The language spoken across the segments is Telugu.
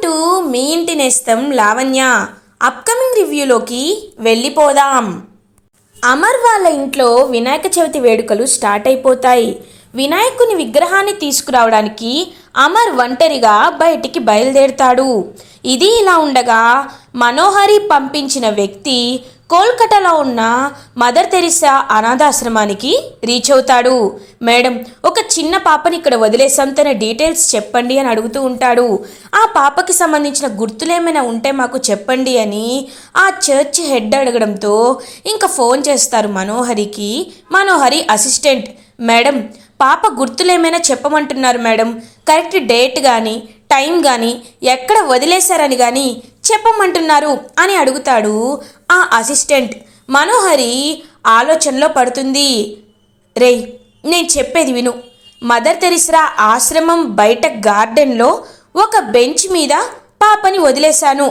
టు మీ ఇంటి నేస్తం లావణ్య. అప్కమింగ్ రివ్యూలోకి వెళ్ళిపోదాం. అమర్ వాళ్ళ ఇంట్లో వినాయక చవితి వేడుకలు స్టార్ట్ అయిపోతాయి. వినాయకుని విగ్రహాన్ని తీసుకురావడానికి అమర్ ఒంటరిగా బయటికి బయలుదేరుతాడు. ఇది ఇలా ఉండగా మనోహరి పంపించిన వ్యక్తి కోల్కతాలో ఉన్న మదర్ తెరిసా అనాథాశ్రమానికి రీచ్ అవుతాడు. మేడం, ఒక చిన్న పాపని ఇక్కడ వదిలేసాం, తన డీటెయిల్స్ చెప్పండి అని అడుగుతూ ఉంటాడు. ఆ పాపకి సంబంధించిన గుర్తులేమైనా ఉంటే మాకు చెప్పండి అని ఆ చర్చ్ హెడ్ అడగడంతో ఇంకా ఫోన్ చేస్తారు మనోహరికి. మనోహరి అసిస్టెంట్, మేడం పాప గుర్తులేమైనా చెప్పమంటున్నారు మేడం, కరెక్ట్ డేట్ కానీ టైం కానీ ఎక్కడ వదిలేశారని కానీ చెప్పమంటున్నారు అని అడుగుతాడు ఆ అసిస్టెంట్. మనోహరి ఆలోచనలో పడుతుంది. రేయ్, నేను చెప్పేది విను. మదర్ తెరిసా ఆశ్రమం బయట గార్డెన్లో ఒక బెంచ్ మీద పాపని వదిలేశాను.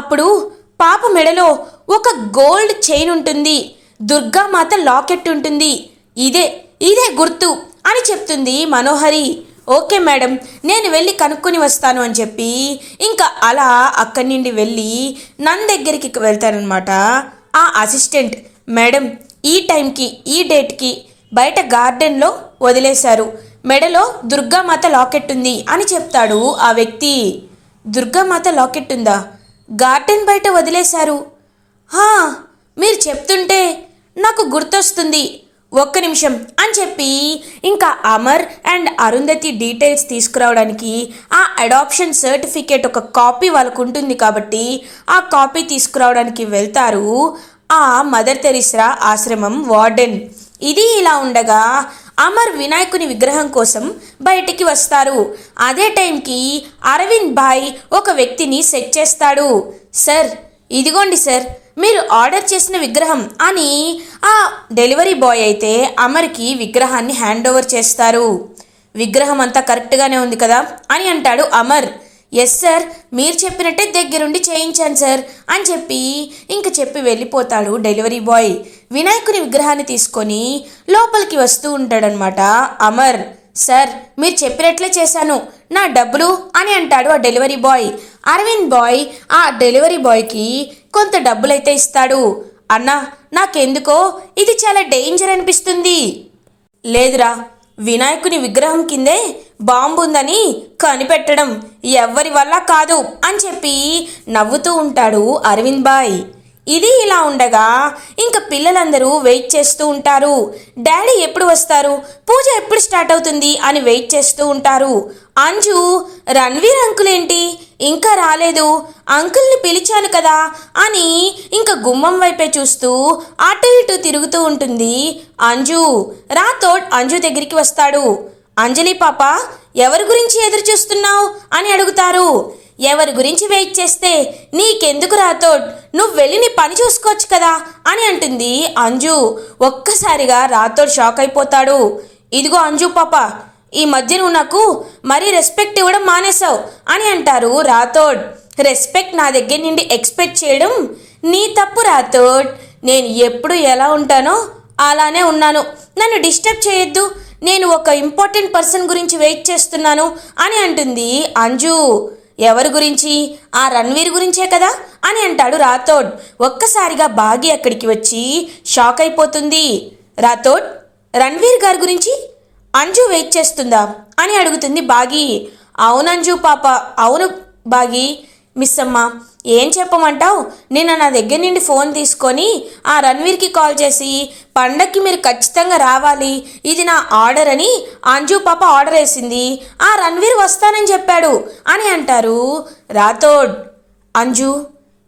అప్పుడు పాప మెడలో ఒక గోల్డ్ చైన్ ఉంటుంది, దుర్గామాత లాకెట్ ఉంటుంది. ఇదే గుర్తు అని చెప్తుంది మనోహరి. ఓకే మేడం, నేను వెళ్ళి కనుక్కొని వస్తాను అని చెప్పి ఇంకా అలా అక్కడి నుండి వెళ్ళి నన్ను దగ్గరికి వెళ్తారనమాట ఆ అసిస్టెంట్. మేడం, ఈ టైంకి ఈ డేట్కి బయట గార్డెన్లో వదిలేశారు, మెడలో దుర్గామాత లాకెట్ ఉంది అని చెప్తాడు ఆ వ్యక్తి. దుర్గామాత లాకెట్ ఉందా? గార్డెన్ బయట వదిలేశారు? మీరు చెప్తుంటే నాకు గుర్తొస్తుంది, ఒక్క నిమిషం అని చెప్పి ఇంకా అమర్ అండ్ అరుంధతి డీటెయిల్స్ తీసుకురావడానికి ఆ అడాప్షన్ సర్టిఫికేట్ ఒక కాపీ వాళ్ళకు ఉంటుంది కాబట్టి ఆ కాపీ తీసుకురావడానికి వెళ్తారు ఆ మదర్ తెరిసా ఆశ్రమం వార్డెన్. ఇది ఇలా ఉండగా అమర్ వినాయకుని విగ్రహం కోసం బయటికి వస్తారు. అదే టైంకి అరవింద్ భాయ్ ఒక వ్యక్తిని సెట్ చేస్తాడు. సార్, ఇదిగోండి సార్ మీరు ఆర్డర్ చేసిన విగ్రహం అని ఆ డెలివరీ బాయ్ అయితే అమర్కి విగ్రహాన్ని హ్యాండ్ ఓవర్ చేస్తారు. విగ్రహం అంతా కరెక్ట్గానే ఉంది కదా అని అంటాడు అమర్. ఎస్ సార్, మీరు చెప్పినట్టే దగ్గరుండి చేయించాను సార్ అని చెప్పి ఇంక చెప్పి వెళ్ళిపోతాడు డెలివరీ బాయ్. వినాయకుని విగ్రహాన్ని తీసుకొని లోపలికి వస్తూ ఉంటాడనమాట అమర్. సార్, మీరు చెప్పినట్లే చేశాను, నా డబ్బులు అని అంటాడు ఆ డెలివరీ బాయ్. అరవింద్ బాయ్ ఆ డెలివరీ బాయ్కి కొంత డబ్బులైతే ఇస్తాడు. అన్నా, నాకెందుకో ఇది చాలా డేంజర్ అనిపిస్తుంది. లేదురా, వినాయకుని విగ్రహం కిందే బాంబు ఉందని కనిపెట్టడం ఎవ్వరి వల్ల కాదు అని చెప్పి నవ్వుతూ ఉంటాడు అరవింద్ బాయ్. ఇది ఇలా ఉండగా ఇంకా పిల్లలందరూ వెయిట్ చేస్తూ ఉంటారు. డాడీ ఎప్పుడు వస్తారు, పూజ ఎప్పుడు స్టార్ట్ అవుతుంది అని వెయిట్ చేస్తూ ఉంటారు. అంజు, రణ్వీర్ అంకుల్ ఏంటి ఇంకా రాలేదు, అంకుల్ని పిలిచాను కదా అని ఇంకా గుమ్మం వైపే చూస్తూ అటు ఇటు తిరుగుతూ ఉంటుంది అంజు. రాథోడ్ అంజు దగ్గరికి వస్తాడు. అంజలి పాప, ఎవరి గురించి ఎదురు చూస్తున్నావు అని అడుగుతారు. ఎవరి గురించి వెయిట్ చేస్తే నీకెందుకు రాథోడ్, నువ్వు వెళ్ళి నీ పని చూసుకోవచ్చు కదా అని అంటుంది అంజు. ఒక్కసారిగా రాథోడ్ షాక్ అయిపోతాడు. ఇదిగో అంజు పాప, ఈ మధ్య నువ్వు నాకు మరీ రెస్పెక్ట్ ఇవ్వడం మానేసావు అని అంటారు రాథోడ్. రెస్పెక్ట్ నా దగ్గర నుండి ఎక్స్పెక్ట్ చేయడం నీ తప్పు రాథోడ్. నేను ఎప్పుడు ఎలా ఉంటానో అలానే ఉన్నాను, నన్ను డిస్టర్బ్ చేయొద్దు, నేను ఒక ఇంపార్టెంట్ పర్సన్ గురించి వెయిట్ చేస్తున్నాను అని అంటుంది అంజు. ఎవరి గురించి? ఆ రణ్వీర్ గురించే కదా అని అంటాడు రాథోడ్. ఒక్కసారిగా బాగి అక్కడికి వచ్చి షాక్ అయిపోతుంది. రాథోడ్, రణ్వీర్ గారి గురించి అంజు వెయిట్ చేస్తుందా అని అడుగుతుంది బాగి. అవును అంజు పాప, అవును బాగి. మిస్ అమ్మ, ఏం చెప్పమంటావు? నిన్న నా దగ్గర నుండి ఫోన్ తీసుకొని ఆ రణ్వీర్కి కాల్ చేసి పండక్కి మీరు ఖచ్చితంగా రావాలి, ఇది నా ఆర్డర్ అని అంజు పాప ఆర్డర్ వేసింది, ఆ రణ్వీర్ వస్తానని చెప్పాడు అని అంటారు రాథోడ్. అంజు,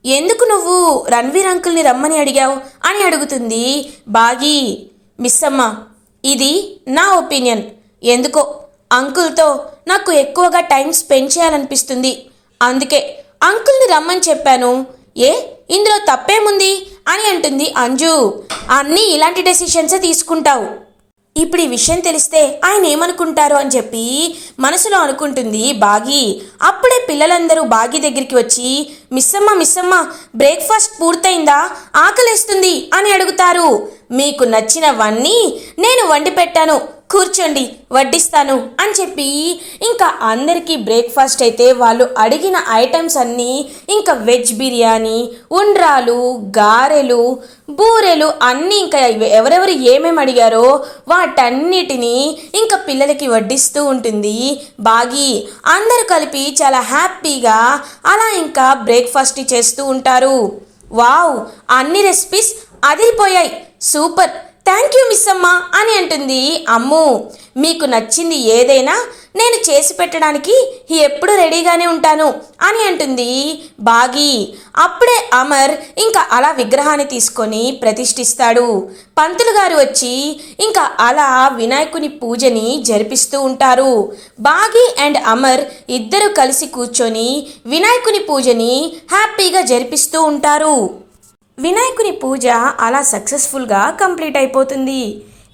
ఎందుకు నువ్వు రణ్వీర్ అంకుల్ని రమ్మని అడిగావు అని అడుగుతుంది బాగి. మిస్ అమ్మ, ఇది నా ఒపీనియన్, ఎందుకో అంకుల్తో నాకు ఎక్కువగా టైం స్పెండ్ చేయాలనిపిస్తుంది, అందుకే అంకుల్ని రమ్మని చెప్పాను. ఇందులో తప్పేముంది అని అంటుంది అంజు. అన్నీ ఇలాంటి డెసిషన్సే తీసుకుంటావు, ఇప్పుడు ఈ విషయం తెలిస్తే ఆయన ఏమనుకుంటారో అని చెప్పి మనసులో అనుకుంటుంది బాగి. అప్పుడే పిల్లలందరూ బాగి దగ్గరికి వచ్చి మిస్సమ్మ బ్రేక్ఫాస్ట్ పూర్తయిందా, ఆకలేస్తుంది అని అడుగుతారు. మీకు నచ్చినవన్నీ నేను వండి పెట్టాను, కూర్చోండి వడ్డిస్తాను అని చెప్పి ఇంకా అందరికీ బ్రేక్ఫాస్ట్ అయితే వాళ్ళు అడిగిన ఐటమ్స్ అన్నీ ఇంకా వెజ్ బిర్యానీ, ఉండ్రాలు, గారెలు, బూరెలు అన్నీ ఇంకా ఎవరెవరు ఏమేమి అడిగారో వాటన్నిటినీ ఇంకా పిల్లలకి వడ్డిస్తూ ఉంటుంది బాగి. అందరూ కలిపి చాలా హ్యాపీగా అలా ఇంకా బ్రేక్ఫాస్ట్ చేస్తూ ఉంటారు. వావ్, అన్ని రెసిపీస్ అదిరిపోయాయి, సూపర్, థ్యాంక్ యూ మిస్ అమ్మ అని అంటుంది అమ్ము. మీకు నచ్చింది ఏదైనా నేను చేసి పెట్టడానికి ఎప్పుడు రెడీగానే ఉంటాను అని అంటుంది బాగి. అప్పుడే అమర్ ఇంకా అలా విగ్రహాన్ని తీసుకొని ప్రతిష్ఠిస్తాడు. పంతులు గారు వచ్చి ఇంకా అలా వినాయకుని పూజని జరిపిస్తూ ఉంటారు. బాగి అండ్ అమర్ ఇద్దరు కలిసి కూర్చొని వినాయకుని పూజని హ్యాపీగా జరిపిస్తూ ఉంటారు. వినాయకుని పూజ అలా సక్సెస్ఫుల్గా కంప్లీట్ అయిపోతుంది.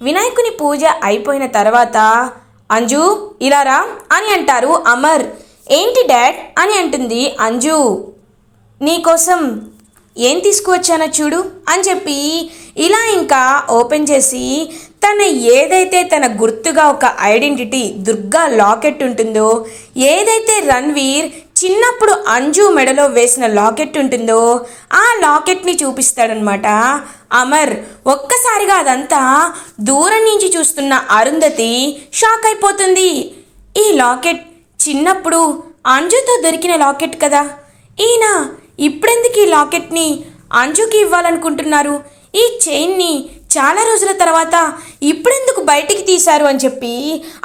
వినాయకుని పూజ అయిపోయిన తర్వాత అంజు ఇలా రా అని అంటారు అమర్. ఏంటి డాడ్ అని అంటుంది అంజు. నీకోసం ఏం తీసుకువచ్చానో చూడు అని చెప్పి ఇలా ఇంకా ఓపెన్ చేసి తన ఏదైతే తన గుర్తుగా ఒక ఐడెంటిటీ దుర్గా లాకెట్ ఉంటుందో, ఏదైతే రణ్వీర్ చిన్నప్పుడు అంజు మెడలో వేసిన లాకెట్ ఉంటుందో ఆ లాకెట్ని చూపిస్తాడనమాట అమర్. ఒక్కసారిగా అదంతా దూరం నుంచి చూస్తున్న అరుంధతి షాక్ అయిపోతుంది. ఈ లాకెట్ చిన్నప్పుడు అంజుతో దొరికిన లాకెట్ కదా, ఈయన ఇప్పుడెందుకు ఈ లాకెట్ని అంజుకి ఇవ్వాలనుకుంటున్నారు, ఈ చైన్ని చాలా రోజుల తర్వాత ఇప్పుడెందుకు బయటికి తీశారు అని చెప్పి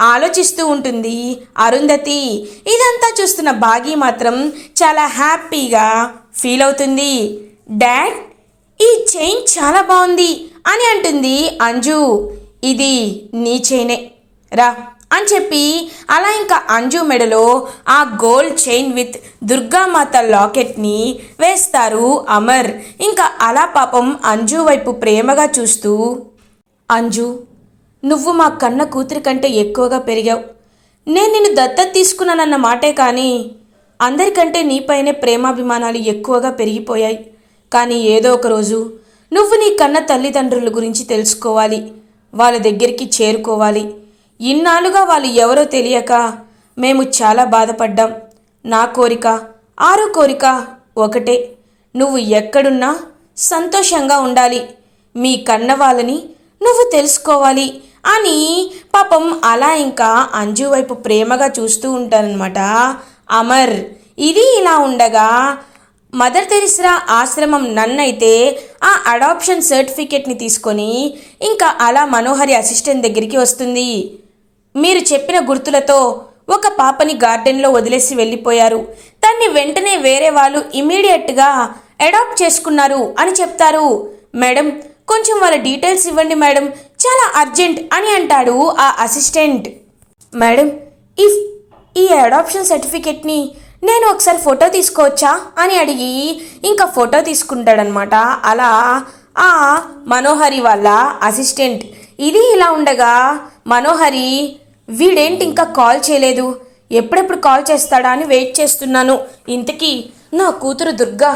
ఆలోచిస్తూ ఉంటుంది అరుంధతి. ఇదంతా చూస్తున్న బాగి మాత్రం చాలా హ్యాపీగా ఫీల్ అవుతుంది. డాడ్, ఈ చైన్ చాలా బాగుంది అని అంటుంది అంజు. ఇది నీ చైనే రా అని చెప్పి అలా ఇంకా అంజు మెడలో ఆ గోల్డ్ చైన్ విత్ దుర్గామాత లాకెట్ని వేస్తారు అమర్. ఇంకా అలా పాపం అంజు వైపు ప్రేమగా చూస్తూ, అంజు, నువ్వు మా కన్న కూతురి కంటే ఎక్కువగా పెరిగావు. నేను నిన్ను దత్తత తీసుకున్నానన్న మాటే కానీ అందరికంటే నీపైనే ప్రేమాభిమానాలు ఎక్కువగా పెరిగిపోయాయి. కానీ ఏదో ఒక రోజు నువ్వు నీ కన్న తల్లిదండ్రుల గురించి తెలుసుకోవాలి, వాళ్ళ దగ్గరికి చేరుకోవాలి. ఇన్నాళ్ళుగా వాళ్ళు ఎవరో తెలియక మేము చాలా బాధపడ్డాం. నా కోరిక, ఆరో కోరిక ఒకటే, నువ్వు ఎక్కడున్నా సంతోషంగా ఉండాలి, మీ కన్న వాళ్ళని నువ్వు తెలుసుకోవాలి అని పాపం అలా ఇంకా అంజు వైపు ప్రేమగా చూస్తూ ఉంటారనమాట అమర్. ఇది ఇలా ఉండగా మదర్ తెరిసా ఆశ్రమం నన్నైతే ఆ అడాప్షన్ సర్టిఫికేట్ని తీసుకొని ఇంకా అలా మనోహరి అసిస్టెంట్ దగ్గరికి వస్తుంది. మీరు చెప్పిన గుర్తులతో ఒక పాపని గార్డెన్లో వదిలేసి వెళ్ళిపోయారు, దాన్ని వెంటనే వేరే వాళ్ళు ఇమీడియట్గా అడాప్ట్ చేసుకున్నారు అని చెప్తారు. మేడం, కొంచెం వాళ్ళ డీటెయిల్స్ ఇవ్వండి మేడం, చాలా అర్జెంట్ అని అంటాడు ఆ అసిస్టెంట్. మేడం, ఈ అడాప్షన్ సర్టిఫికేట్ని నేను ఒకసారి ఫోటో తీసుకోవచ్చా అని అడిగి ఇంకా ఫోటో తీసుకుంటాడనమాట అలా ఆ మనోహరి వాళ్ళ అసిస్టెంట్. ఇది ఇలా ఉండగా మనోహరి, వీడేంటి ఇంకా కాల్ చేయలేదు, ఎప్పుడెప్పుడు కాల్ చేస్తాడా అని వెయిట్ చేస్తున్నాను, ఇంతకీ నా కూతురు దుర్గా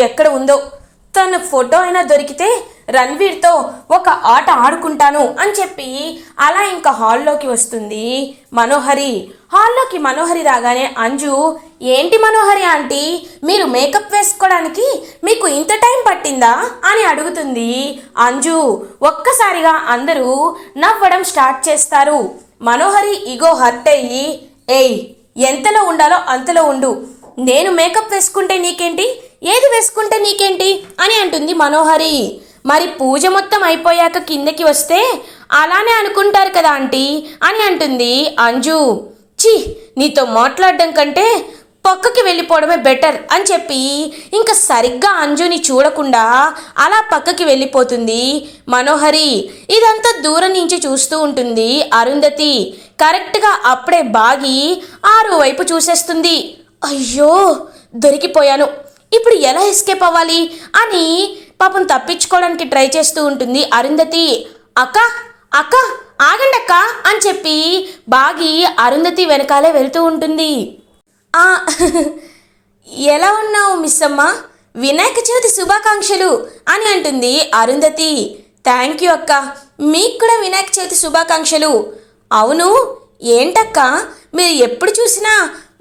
ఎక్కడ ఉందో, తన ఫోటో అయినా దొరికితే రణ్వీర్తో ఒక ఆట ఆడుకుంటాను అని చెప్పి అలా ఇంకా హాల్లోకి వస్తుంది మనోహరి. హాల్లోకి మనోహరి రాగానే అంజు, ఏంటి మనోహరి ఆంటీ, మీరు మేకప్ వేసుకోవడానికి మీకు ఇంత టైం పట్టిందా అని అడుగుతుంది అంజు. ఒక్కసారిగా అందరూ నవ్వడం స్టార్ట్ చేస్తారు. మనోహరి ఈగో హర్ట్ అయ్యి, ఏయ్, ఎంతలో ఉండాలో అంతలో ఉండు, నేను మేకప్ వేసుకుంటే నీకేంటి, ఏది వేసుకుంటే నీకేంటి అని అంటుంది మనోహరి. మరి పూజ మొత్తం అయిపోయాక కిందకి వస్తే అలానే అనుకుంటారు కదా ఆంటీ అని అంటుంది అంజు. ఛీ, నీతో మాట్లాడడం కంటే పక్కకి వెళ్ళిపోవడమే బెటర్ అని చెప్పి ఇంకా సరిగ్గా అంజుని చూడకుండా అలా పక్కకి వెళ్ళిపోతుంది మనోహరి. ఇదంతా దూరం నుంచి చూస్తూ ఉంటుంది అరుంధతి. కరెక్ట్గా అప్పుడే బాగి ఆరు వైపు చూసేస్తుంది. అయ్యో, దొరికిపోయాను, ఇప్పుడు ఎలా ఎస్కేప్ అవ్వాలి అని పాపం తప్పించుకోవడానికి ట్రై చేస్తూ ఉంటుంది అరుంధతి. అక్క అక్క ఆగండి అక్క అని చెప్పి బాగి అరుంధతి వెనకాలే వెళ్తూ ఉంటుంది. ఎలా ఉన్నావు మిస్ అమ్మ, వినాయక చవితి శుభాకాంక్షలు అని అంటుంది అరుంధతి. థ్యాంక్ యూ అక్క, మీకు కూడా వినాయక చవితి శుభాకాంక్షలు. అవును, ఏంటక్క, మీరు ఎప్పుడు చూసినా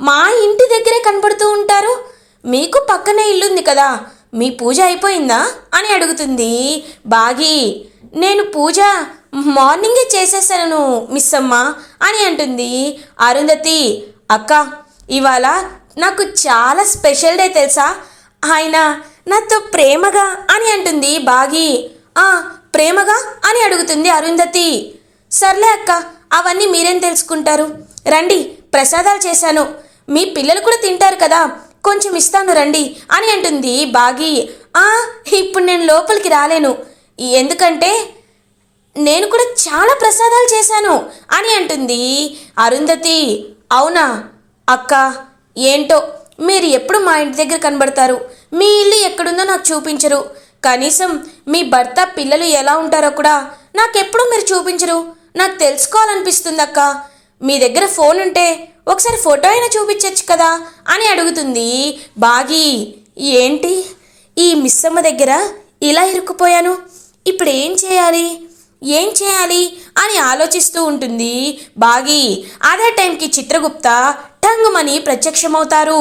మా ఇంటి దగ్గరే కనబడుతూ ఉంటారు. మీకు పక్కనే ఇల్లుంది కదా, మీ పూజ అయిపోయిందా అని అడుగుతుంది బాగి. నేను పూజ మార్నింగే చేసేసాను మిస్ అమ్మ అని అంటుంది అరుంధతి. అక్క, ఇవాళ నాకు చాలా స్పెషల్ డే తెలుసా, ఆయన నాతో ప్రేమగా అని అంటుంది బాగి. ప్రేమగా అని అడుగుతుంది అరుంధతి. సర్లే అక్క, అవన్నీ మీరేం తెలుసుకుంటారు, రండి ప్రసాదాలు చేశాను, మీ పిల్లలు కూడా తింటారు కదా, కొంచెం ఇస్తాను రండి అని అంటుంది బాగి. ఇప్పుడు నేను లోపలికి రాలేను, ఎందుకంటే నేను కూడా చాలా ప్రసాదాలు చేశాను అని అంటుంది అరుంధతి. అవునా అక్క, ఏంటో మీరు ఎప్పుడు మా ఇంటి దగ్గర కనబడతారు, మీ ఇల్లు ఎక్కడుందో నాకు చూపించరు, కనీసం మీ భర్త పిల్లలు ఎలా ఉంటారో కూడా నాకెప్పుడు మీరు చూపించరు. నాకు తెలుసుకోవాలనిపిస్తుంది అక్క, మీ దగ్గర ఫోన్ ఉంటే ఒకసారి ఫోటో అయినా చూపించచ్చు కదా అని అడుగుతుంది బాగి. ఏంటి, ఈ మిస్సమ్మ దగ్గర ఇలా ఇరుక్కుపోయాను, ఇప్పుడు ఏం చేయాలి అని ఆలోచిస్తూ ఉంటుంది బాగి. అదే టైంకి చిత్రగుప్త టంగుమని ప్రత్యక్షమవుతారు.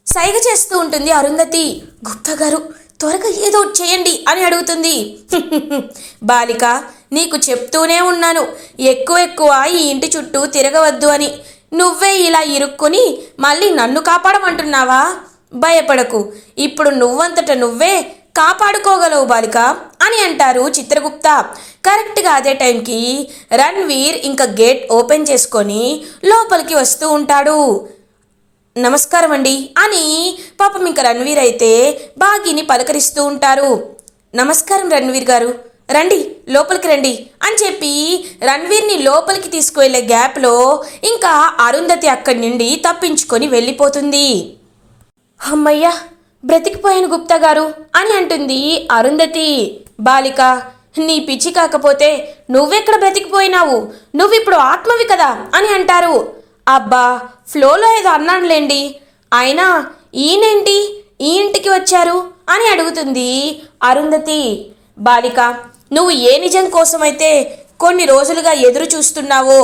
సైగ చేస్తూ ఉంటుంది అరుంధతి. గుప్తా గారు, త్వరగా ఏదో చేయండి అని అడుగుతుంది. బాలిక, నీకు చెప్తూనే ఉన్నాను ఎక్కువ ఈ ఇంటి చుట్టూ తిరగవద్దు అని, నువ్వే ఇలా ఇరుక్కుని మళ్ళీ నన్ను కాపాడమంటున్నావా? భయపడకు, ఇప్పుడు నువ్వంతట నువ్వే కాపాడుకోగలవు బాలిక అని అంటారు చిత్రగుప్త. కరెక్ట్గా అదే టైంకి రణ్వీర్ ఇంకా గేట్ ఓపెన్ చేసుకొని లోపలికి వస్తూ ఉంటాడు. నమస్కారం అండి అని పాపం ఇంకా రణ్వీర్ అయితే బాగిని పలకరిస్తూ ఉంటారు. నమస్కారం రణ్వీర్ గారు, రండి లోపలికి రండి అని చెప్పి రణ్వీర్ని లోపలికి తీసుకువెళ్ళే గ్యాప్లో ఇంకా అరుంధతి అక్కడి నుండి తప్పించుకొని వెళ్ళిపోతుంది. అమ్మయ్యా, బ్రతికిపోయాను గుప్తా గారు అని అంటుంది అరుంధతి. బాలిక, నీ పిచ్చి కాకపోతే నువ్వెక్కడ బ్రతికిపోయినావు, నువ్విప్పుడు ఆత్మవి కదా అని అంటారు. అబ్బా, ఫ్లోలో ఏదో అన్నానులేండి, అయినా ఈయనేంటి ఈ ఇంటికి వచ్చారు అని అడుగుతుంది అరుంధతి. బాలిక, నువ్వు ఏ నిజం కోసమైతే కొన్ని రోజులుగా ఎదురు చూస్తున్నావో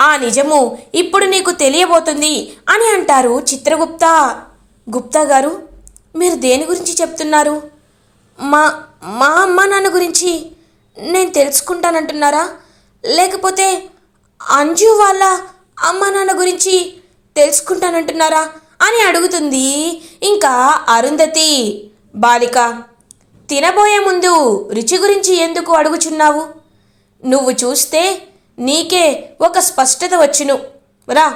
ఆ నిజము ఇప్పుడు నీకు తెలియబోతుంది అని అంటారు చిత్రగుప్త. గుప్తా గారు, మీరు దేని గురించి చెప్తున్నారు? మా మా అమ్మ నాన్న గురించి నేను తెలుసుకుంటానంటున్నారా, లేకపోతే అంజు వాళ్ళ అమ్మ నాన్న గురించి తెలుసుకుంటానంటున్నారా అని అడుగుతుంది ఇంకా అరుంధతి. బాలిక, తినబోయే ముందు రుచి గురించి ఎందుకు అడుగుచున్నావు? నువ్వు చూస్తే నీకే ఒక స్పష్టత వచ్చును, రా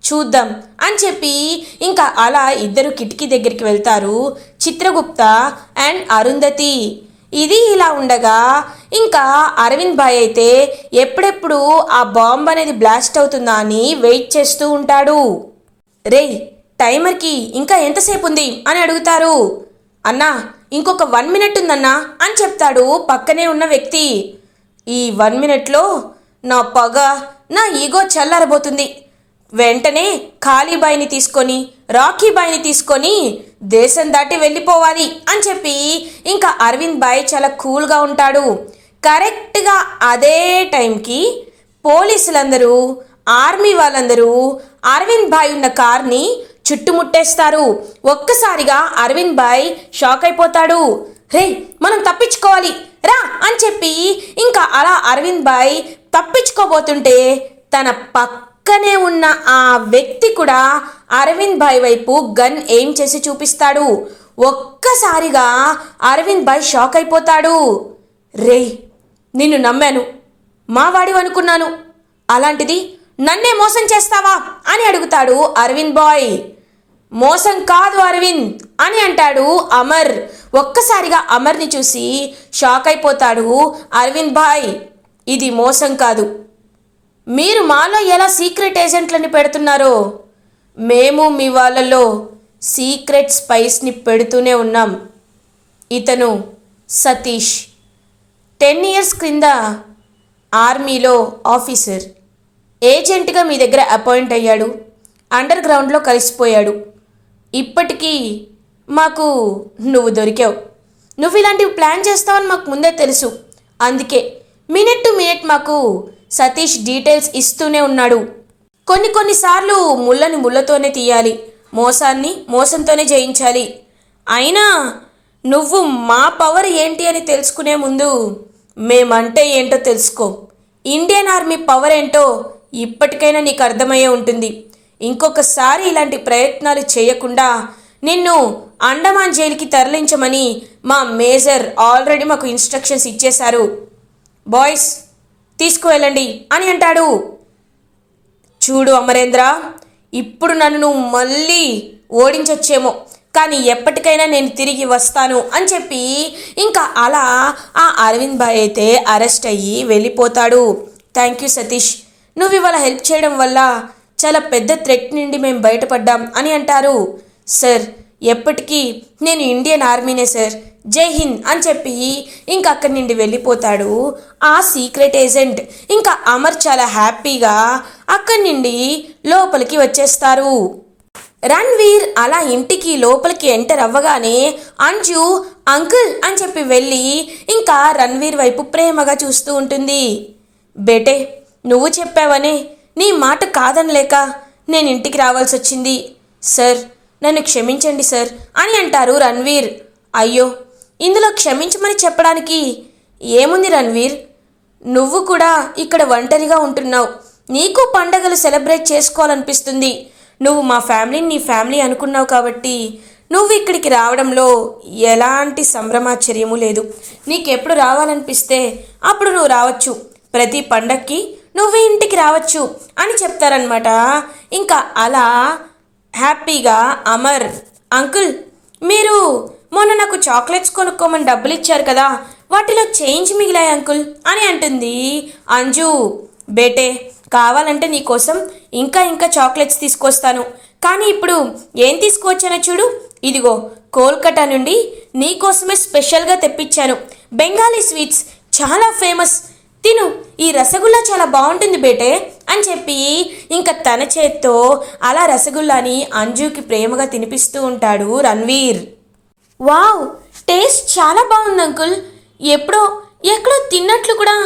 చూద్దాం అని చెప్పి ఇంకా అలా ఇద్దరు కిటికీ దగ్గరికి వెళ్తారు చిత్రగుప్త అండ్ అరుంధతి. ఇది ఇలా ఉండగా ఇంకా అరవింద్ భాయ్ అయితే ఎప్పుడెప్పుడు ఆ బాంబ్ అనేది బ్లాస్ట్ అవుతుందా అని వెయిట్ చేస్తూ ఉంటాడు. రేయ్, టైమర్కి ఇంకా ఎంతసేపు ఉంది అని అడుగుతారు. అన్నా, ఇంకొక 1 మినిట్ ఉందన్నా అని చెప్తాడు పక్కనే ఉన్న వ్యక్తి. ఈ 1 మినిట్లో నా పగ, నా ఈగో చల్లారబోతుంది. వెంటనే కాళీబాయిని తీసుకొని రాఖీబాయిని తీసుకొని దేశం దాటి వెళ్ళిపోవాలి అని చెప్పి ఇంకా అరవింద్ భాయ్ చాలా కూల్గా ఉంటాడు. కరెక్ట్గా అదే టైంకి పోలీసులందరూ, ఆర్మీ వాళ్ళందరూ అరవింద్ భాయ్ ఉన్న కార్ని చుట్టుముట్టేస్తారు. ఒక్కసారిగా అరవింద్ భాయ్ షాక్ అయిపోతాడు. రే, మనం తప్పించుకోవాలి రా అని చెప్పి ఇంకా అలా అరవింద్ భాయ్ తప్పించుకోబోతుంటే తన పక్కనే ఉన్న ఆ వ్యక్తి కూడా అరవింద్ భాయ్ వైపు గన్ ఎయిమ్ చేసి చూపిస్తాడు. ఒక్కసారిగా అరవింద్ భాయ్ షాక్ అయిపోతాడు. రే, నిన్ను నమ్మాను, మావాడి అనుకున్నాను, అలాంటిది నన్నే మోసం చేస్తావా అని అడుగుతాడు అరవింద్ భాయ్. మోసం కాదు అరవింద్ అని అంటాడు అమర్. ఒక్కసారిగా అమర్ని చూసి షాక్ అయిపోతాడు అరవింద్ భాయ్. ఇది మోసం కాదు, మీరు మాలో ఎలా సీక్రెట్ ఏజెంట్లని పెడుతున్నారో మేము మీ వాళ్ళలో సీక్రెట్ స్పైస్ని పెడుతూనే ఉన్నాం. ఇతను సతీష్, 10 ఇయర్స్ క్రింద ఆర్మీలో ఆఫీసర్, ఏజెంట్గా మీ దగ్గర అపాయింట్ అయ్యాడు, అండర్ గ్రౌండ్లో కలిసిపోయాడు. ఇప్పటికీ మాకు నువ్వు దొరికావు. నువ్వు ఇలాంటివి ప్లాన్ చేస్తావని మాకు ముందే తెలుసు. అందుకే మినిట్ టు మినిట్ మాకు సతీష్ డీటెయిల్స్ ఇస్తూనే ఉన్నాడు. కొన్నిసార్లు ముళ్ళని ముళ్ళతోనే తీయాలి, మోసాన్ని మోసంతోనే జయించాలి. అయినా నువ్వు మా పవర్ ఏంటి అని తెలుసుకునే ముందు మేమంటే ఏంటో తెలుసుకో. ఇండియన్ ఆర్మీ పవర్ ఏంటో ఇప్పటికైనా నీకు అర్థమయ్యే ఉంటుంది. ఇంకొకసారి ఇలాంటి ప్రయత్నాలు చేయకుండా నిన్ను అండమాన్ జైలుకి తరలించమని మా మేజర్ ఆల్రెడీ మాకు ఇన్స్ట్రక్షన్స్ ఇచ్చేశారు. బాయ్స్ తీసుకువెళ్ళండి అని అంటాడు. చూడు అమరేంద్ర, ఇప్పుడు నన్ను నువ్వు మళ్ళీ ఓడించొచ్చేమో, కానీ ఎప్పటికైనా నేను తిరిగి వస్తాను అని చెప్పి ఇంకా అలా ఆ అరవింద్ భాయ్ అయితే అరెస్ట్ అయ్యి వెళ్ళిపోతాడు. థ్యాంక్ యూ సతీష్, నువ్వు ఇవాళ హెల్ప్ చేయడం వల్ల చాలా పెద్ద థ్రెట్ నుండి మేము బయటపడ్డాం అని అంటారు. సార్, ఎప్పటికీ నేను ఇండియన్ ఆర్మీనే సార్, జై హింద్ అని చెప్పి ఇంకా అక్కడి నుండి వెళ్ళిపోతాడు ఆ సీక్రెట్ ఏజెంట్. ఇంకా అమర్ చాలా హ్యాపీగా అక్కడి నుండి లోపలికి వచ్చేస్తారు. రణ్వీర్ అలా ఇంటికి లోపలికి ఎంటర్ అవ్వగానే అంజు అంకుల్ అని చెప్పి వెళ్ళి ఇంకా రణ్వీర్ వైపు ప్రేమగా చూస్తూ ఉంటుంది. బేటే, నువ్వు చెప్పావనే నీ మాట కాదనలేక నేను ఇంటికి రావాల్సి వచ్చింది. సార్, నన్ను క్షమించండి సార్ అని అంటారు రణ్వీర్. అయ్యో, ఇందులో క్షమించమని చెప్పడానికి ఏముంది రణ్వీర్, నువ్వు కూడా ఇక్కడ ఒంటరిగా ఉంటున్నావు, నీకు పండగలు సెలబ్రేట్ చేసుకోవాలనిపిస్తుంది. నువ్వు మా ఫ్యామిలీని నీ ఫ్యామిలీ అనుకున్నావు కాబట్టి నువ్వు ఇక్కడికి రావడంలో ఎలాంటి సంభ్రమాశ్చర్యము లేదు. నీకెప్పుడు రావాలనిపిస్తే అప్పుడు నువ్వు రావచ్చు, ప్రతి పండక్కి నువ్వు ఇంటికి రావచ్చు అని చెప్తారనమాట. ఇంకా అలా హ్యాపీగా అమర్, అంకుల్ మీరు మొన్న నాకు చాక్లెట్స్ కొనుక్కోమని డబ్బులు ఇచ్చారు కదా, వాటిలో చేంజ్ మిగిలాయి అంకుల్ అని అంటుంది అంజు. బేటే, కావాలంటే నీకోసం ఇంకా చాక్లెట్స్ తీసుకొస్తాను, కానీ ఇప్పుడు ఏం తీసుకువచ్చానో చూడు, ఇదిగో కోల్కతా నుండి నీకోసమే స్పెషల్గా తెప్పించాను. బెంగాలీ స్వీట్స్ చాలా ఫేమస్, తిను, ఈ రసగుల్లా చాలా బాగుంటుంది బేటే అని చెప్పి ఇంకా తన చేత్తో అలా రసగుల్లాని అంజుకి ప్రేమగా తినిపిస్తూ ఉంటాడు రణ్వీర్. వావ్, టేస్ట్ చాలా బాగుంది అంకుల్, ఎక్కడో తిన్నట్లు కూడా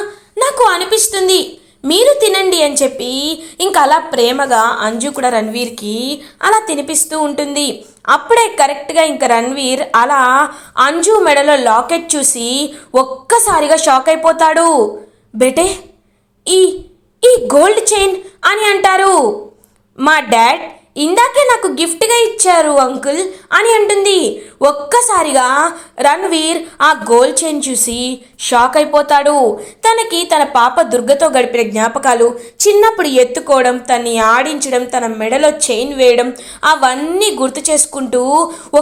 నాకు అనిపిస్తుంది, మీరు తినండి అని చెప్పి ఇంకా అలా ప్రేమగా అంజు కూడా రణ్వీర్కి అలా తినిపిస్తూ ఉంటుంది. అప్పుడే కరెక్ట్గా ఇంకా రణ్వీర్ అలా అంజు మెడలో లాకెట్ చూసి ఒక్కసారిగా షాక్ అయిపోతాడు. బేటే, ఈ గోల్డ్ చైన్ అని అంటారు. మా డాడ్ ఇందాకే నాకు గిఫ్ట్గా ఇచ్చారు అంకుల్ అని అంటుంది. ఒక్కసారిగా రణ్వీర్ ఆ గోల్డ్ చైన్ చూసి షాక్ అయిపోతాడు. తనకి తన పాప దుర్గతో గడిపిన జ్ఞాపకాలు, చిన్నప్పుడు ఎత్తుకోవడం, తన్ని ఆడించడం, తన మెడలో చైన్ వేయడం అవన్నీ గుర్తు చేసుకుంటూ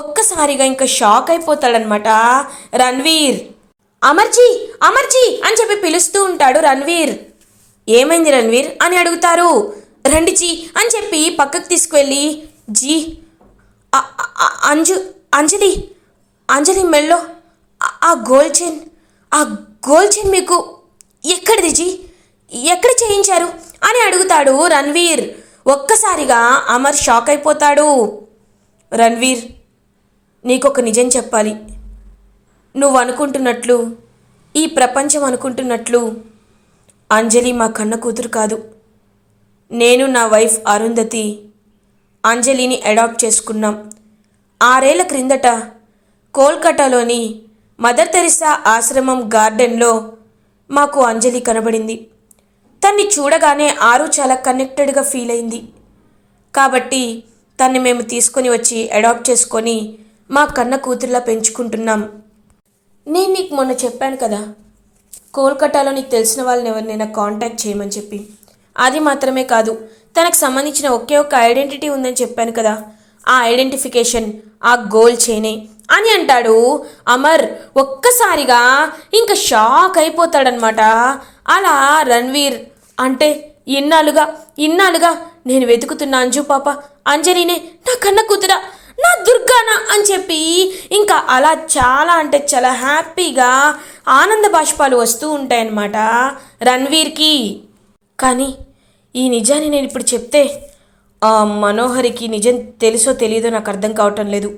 ఒక్కసారిగా ఇంకా షాక్ అయిపోతాడనమాట రణ్వీర్. అమర్జీ అమర్జీ అని చెప్పి పిలుస్తూ ఉంటాడు రణ్వీర్. ఏమైంది రణ్వీర్ అని అడుగుతారు. రండి జీ అని చెప్పి పక్కకు తీసుకువెళ్ళి, జీ అంజలి మెల్లో ఆ గోల్డ్ చైన్ మీకు ఎక్కడిది జీ, ఎక్కడ చేయించారు అని అడుగుతాడు రణ్వీర్. ఒక్కసారిగా అమర్ షాక్ అయిపోతాడు. రణ్వీర్, నీకొక నిజం చెప్పాలి, నువ్వు అనుకుంటున్నట్లు, ఈ ప్రపంచం అనుకుంటున్నట్లు అంజలి మా కన్న కూతురు కాదు. నేను నా వైఫ్ అరుంధతి అంజలిని అడాప్ట్ చేసుకున్నాం. 6 ఏళ్ల క్రిందట కోల్కతాలోని మదర్ తెరిసా ఆశ్రమం గార్డెన్లో మాకు అంజలి కనబడింది. తన్ని చూడగానే ఆరు చాలా కనెక్టెడ్గా ఫీల్ అయింది. కాబట్టి తన్ని మేము తీసుకొని వచ్చి అడాప్ట్ చేసుకొని మా కన్న కూతురులా పెంచుకుంటున్నాం. నేను నీకు మొన్న చెప్పాను కదా, కోల్కతాలో నీకు తెలిసిన వాళ్ళని ఎవరినైనా కాంటాక్ట్ చేయమని చెప్పి. అది మాత్రమే కాదు, తనకు సంబంధించిన ఒకే ఒక ఐడెంటిటీ ఉందని చెప్పాను కదా, ఆ ఐడెంటిఫికేషన్ ఆ గోల్డ్ చైనే అని అంటాడు అమర్. ఒక్కసారిగా ఇంకా షాక్ అయిపోతాడనమాట. అలా రణ్వీర్, అంటే ఇన్నాళ్ళుగా నేను వెతుకుతున్న అంజు పాప అంజలినే నా కన్న కూతురా, నా దుర్గానా అని చెప్పి ఇంకా అలా చాలా అంటే చాలా హ్యాపీగా ఆనంద బాష్పాలు వస్తూ ఉంటాయన్నమాట రణ్వీర్కి. కానీ ఈ నిజాన్ని నేను ఇప్పుడు చెప్తే మనోహరికి నిజం తెలుసో తెలీదో నాకు అర్థం కావటం లేదు.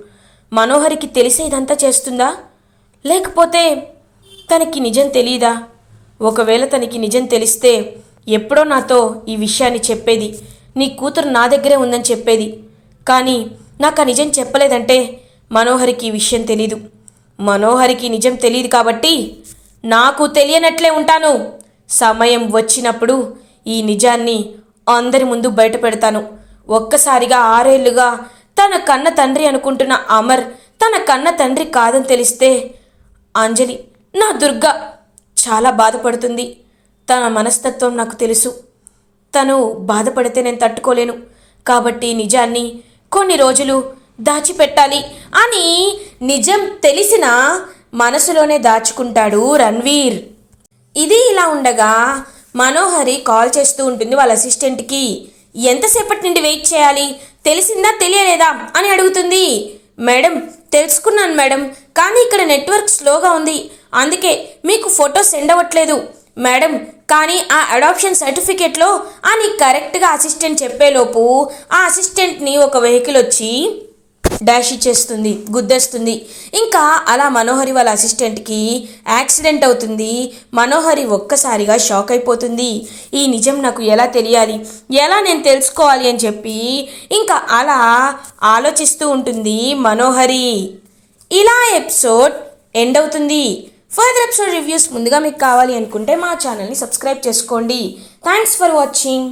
మనోహరికి తెలిసే ఇదంతా చేస్తుందా, లేకపోతే తనకి నిజం తెలీదా? ఒకవేళ తనకి నిజం తెలిస్తే ఎప్పుడో నాతో ఈ విషయాన్ని చెప్పేది. నీ కూతురు నా దగ్గరే ఉందని చెప్పేది. కానీ నాకు ఆ నిజం చెప్పలేదంటే మనోహరికి ఈ విషయం తెలీదు. మనోహరికి నిజం తెలియదు కాబట్టి నాకు తెలియనట్లే ఉంటాను. సమయం వచ్చినప్పుడు ఈ నిజాన్ని అందరి ముందు బయట పెడతాను. ఒక్కసారిగా 6 ఏళ్లుగా తన కన్న తండ్రి అనుకుంటున్న అమర్ తన కన్న తండ్రి కాదని తెలిస్తే అంజలి, నా దుర్గా చాలా బాధపడుతుంది. తన మనస్తత్వం నాకు తెలుసు. తను బాధపడితే నేను తట్టుకోలేను. కాబట్టి నిజాన్ని కొన్ని రోజులు దాచిపెట్టాలి అని నిజం తెలిసిన మనసులోనే దాచుకుంటాడు రణ్వీర్. ఇది ఇలా ఉండగా మనోహరి కాల్ చేస్తూ ఉంటుంది వాళ్ళ అసిస్టెంట్కి. ఎంతసేపటి నుండి వెయిట్ చేయాలి, తెలిసిందా తెలియలేదా అని అడుగుతుంది. మేడం, తెలుసుకున్నాను మేడం, కానీ ఇక్కడ నెట్వర్క్ స్లోగా ఉంది, అందుకే మీకు ఫోటో సెండ్ అవ్వట్లేదు మేడం. కానీ ఆ అడాప్షన్ సర్టిఫికేట్లో అని కరెక్ట్గా అసిస్టెంట్ చెప్పేలోపు ఆ అసిస్టెంట్ని ఒక వెహికల్ వచ్చి డాష్ ఇచ్చేస్తుంది, గుద్దేస్తుంది. ఇంకా అలా మనోహరి వాళ్ళ అసిస్టెంట్కి యాక్సిడెంట్ అవుతుంది. మనోహరి ఒక్కసారిగా షాక్ అయిపోతుంది. ఈ నిజం నాకు ఎలా తెలియాలి, ఎలా నేను తెలుసుకోవాలి అని చెప్పి ఇంకా అలా ఆలోచిస్తూ ఉంటుంది మనోహరి. ఇలా ఎపిసోడ్ ఎండ్ అవుతుంది. ఫర్దర్ ఎపిసోడ్ రివ్యూస్ ముందుగా మీకు కావాలి అనుకుంటే మా ఛానల్ని సబ్స్క్రైబ్ చేసుకోండి. Thanks for watching.